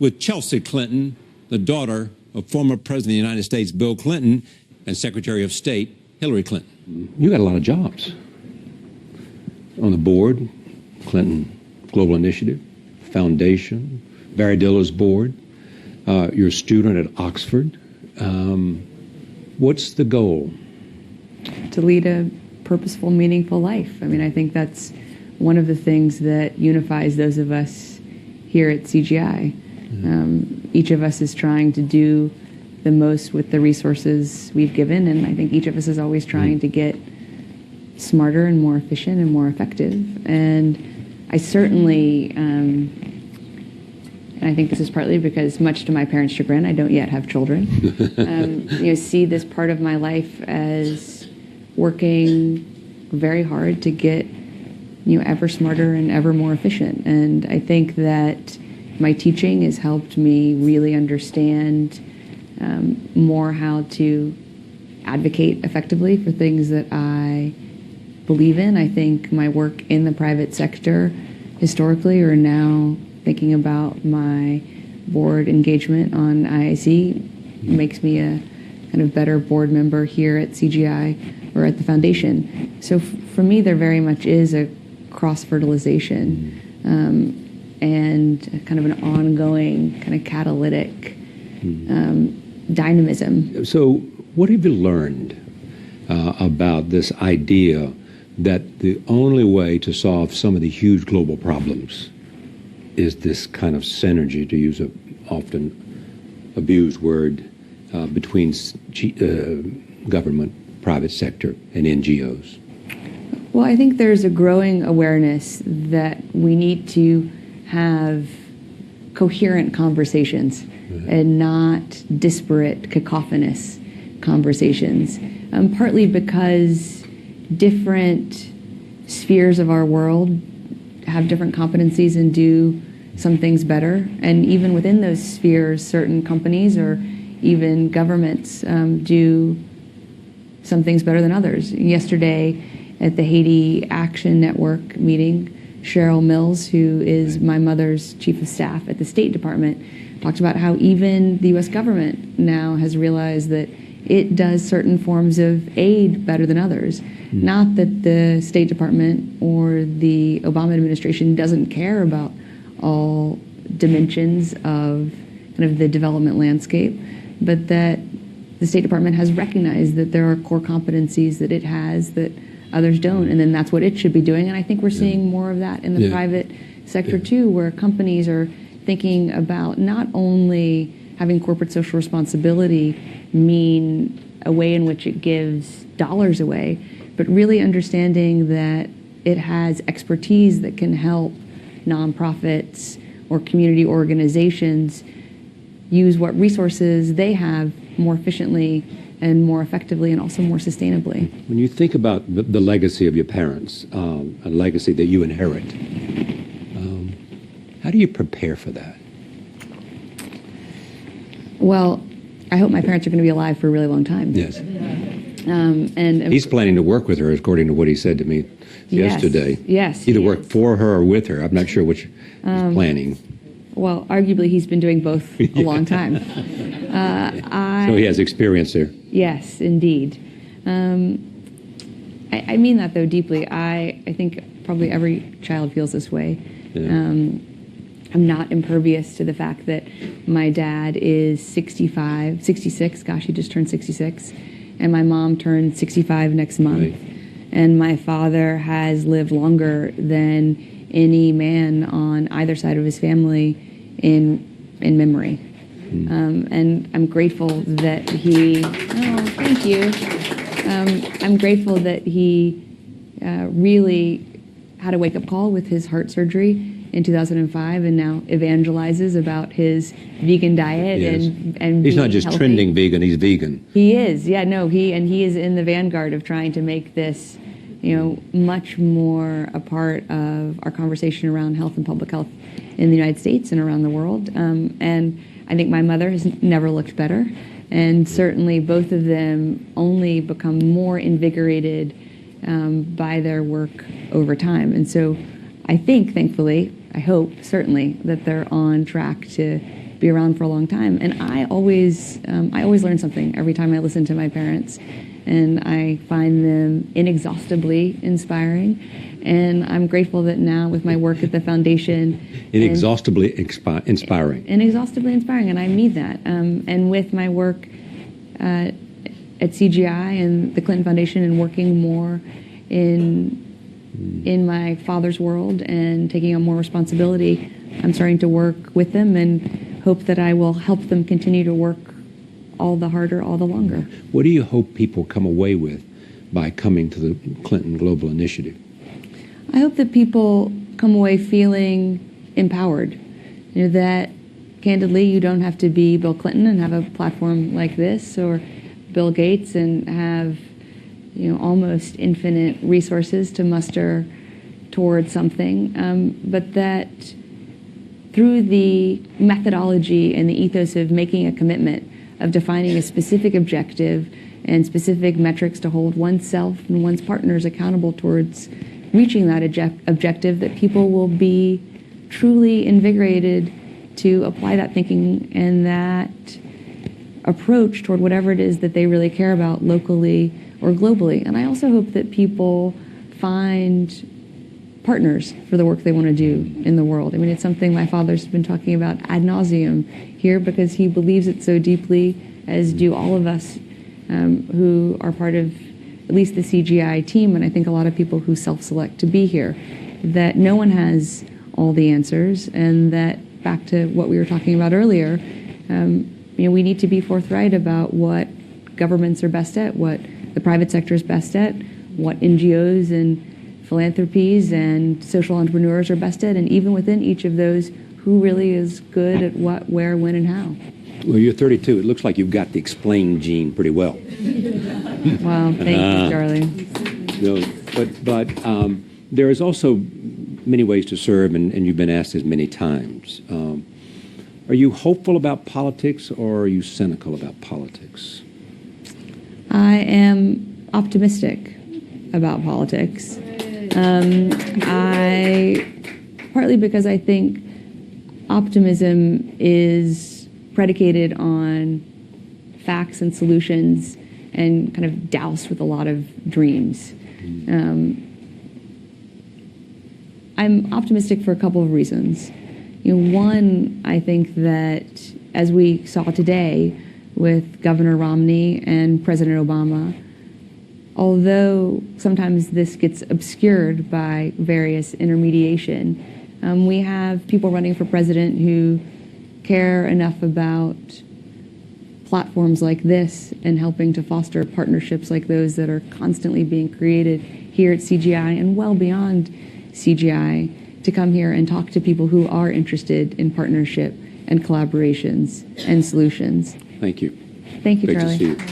with Chelsea Clinton, the daughter of former President of the United States Bill Clinton and Secretary of State Hillary Clinton. You got a lot of jobs. On the board, Clinton Global Initiative, Foundation, Barry Diller's board. You're a student at Oxford. What's the goal? To lead a purposeful, meaningful life. I mean, I think that's one of the things that unifies those of us here at CGI. Each of us is trying to do the most with the resources we've given, and I think each of us is always trying to get smarter and more efficient and more effective. And I certainly, and I think this is partly because, much to my parents' chagrin, I don't yet have children, see this part of my life as working very hard to get ever smarter and ever more efficient. And I think that my teaching has helped me really understand more how to advocate effectively for things that I believe in. I think my work in the private sector historically, or now thinking about my board engagement on IIC, makes me a kind of better board member here at CGI or at the foundation. So for me, there very much is a cross-fertilization and kind of an ongoing kind of catalytic dynamism. So what have you learned about this idea that the only way to solve some of the huge global problems is this kind of synergy, to use a often abused word, between government, private sector, and NGOs? Well, I think there's a growing awareness that we need to have coherent conversations and not disparate, cacophonous conversations, partly because different spheres of our world have different competencies and do some things better. And even within those spheres, certain companies or even governments do some things better than others. Yesterday at the Haiti Action Network meeting, Cheryl Mills, who is my mother's chief of staff at the State Department, talked about how even the U.S. government now has realized that it does certain forms of aid better than others. Not that the State Department or the Obama administration doesn't care about all dimensions of kind of the development landscape, but that the State Department has recognized that there are core competencies that it has that others don't, and then that's what it should be doing. And I think we're seeing more of that in the private sector too, where companies are thinking about not only having corporate social responsibility mean a way in which it gives dollars away, but really understanding that it has expertise that can help nonprofits or community organizations use what resources they have more efficiently and more effectively and also more sustainably. When you think about the legacy of your parents, a legacy that you inherit, how do you prepare for that? Well, I hope my parents are going to be alive for a really long time. Yes. And he's planning to work with her, according to what he said to me yesterday. Yes. Either work for her or with her. I'm not sure which he's planning. Well, arguably, he's been doing both a long time. So he has experience there. Yes, indeed. I mean that, though, deeply. I think probably every child feels this way. Yeah. I'm not impervious to the fact that my dad is 66, gosh, he just turned 66, and my mom turned 65 next month. Right. And my father has lived longer than any man on either side of his family in memory. And I'm grateful that he, thank you. I'm grateful that he really had a wake-up call with his heart surgery in 2005 and now evangelizes about his vegan diet and he's not just healthy. Trending vegan, he's vegan. He is, he is in the vanguard of trying to make this much more a part of our conversation around health and public health in the United States and around the world. And I think my mother has never looked better. And certainly both of them only become more invigorated by their work over time. And so I think, thankfully, I hope, certainly, that they're on track to be around for a long time. And I always learn something every time I listen to my parents, and I find them inexhaustibly inspiring. And I'm grateful that now with my work at the foundation, Inexhaustibly inspiring. inexhaustibly inspiring, and I mean that. And with my work at CGI and the Clinton Foundation, and working more in my father's world and taking on more responsibility, I'm starting to work with them and hope that I will help them continue to work all the harder, all the longer. What do you hope people come away with by coming to the Clinton Global Initiative? I hope that people come away feeling empowered. You know, that candidly, you don't have to be Bill Clinton and have a platform like this, or Bill Gates and have, you know, almost infinite resources to muster towards something, but that through the methodology and the ethos of making a commitment, of defining a specific objective and specific metrics to hold oneself and one's partners accountable towards reaching that objective, that people will be truly invigorated to apply that thinking and that approach toward whatever it is that they really care about locally or globally. And I also hope that people find partners for the work they want to do in the world. I mean, it's something my father's been talking about ad nauseum here, because he believes it so deeply, as do all of us who are part of at least the CGI team, and I think a lot of people who self-select to be here, that no one has all the answers, and that, back to what we were talking about earlier, you know, we need to be forthright about what governments are best at, what the private sector is best at, what NGOs and philanthropies and social entrepreneurs are best at, and even within each of those, who really is good at what, where, when, and how. Well, you're 32. It looks like you've got the explain gene pretty well. Wow, thank you, Charlie. No, but there is also many ways to serve, and you've been asked this many times. Are you hopeful about politics, or are you cynical about politics? I am optimistic about politics. Partly because I think optimism is predicated on facts and solutions, and kind of doused with a lot of dreams. I'm optimistic for a couple of reasons. You know, one, I think that, as we saw today with Governor Romney and President Obama, although sometimes this gets obscured by various intermediation, we have people running for president who care enough about platforms like this and helping to foster partnerships like those that are constantly being created here at CGI and well beyond CGI, to come here and talk to people who are interested in partnership and collaborations and solutions. Thank you. Thank you, Great Charlie. to see you.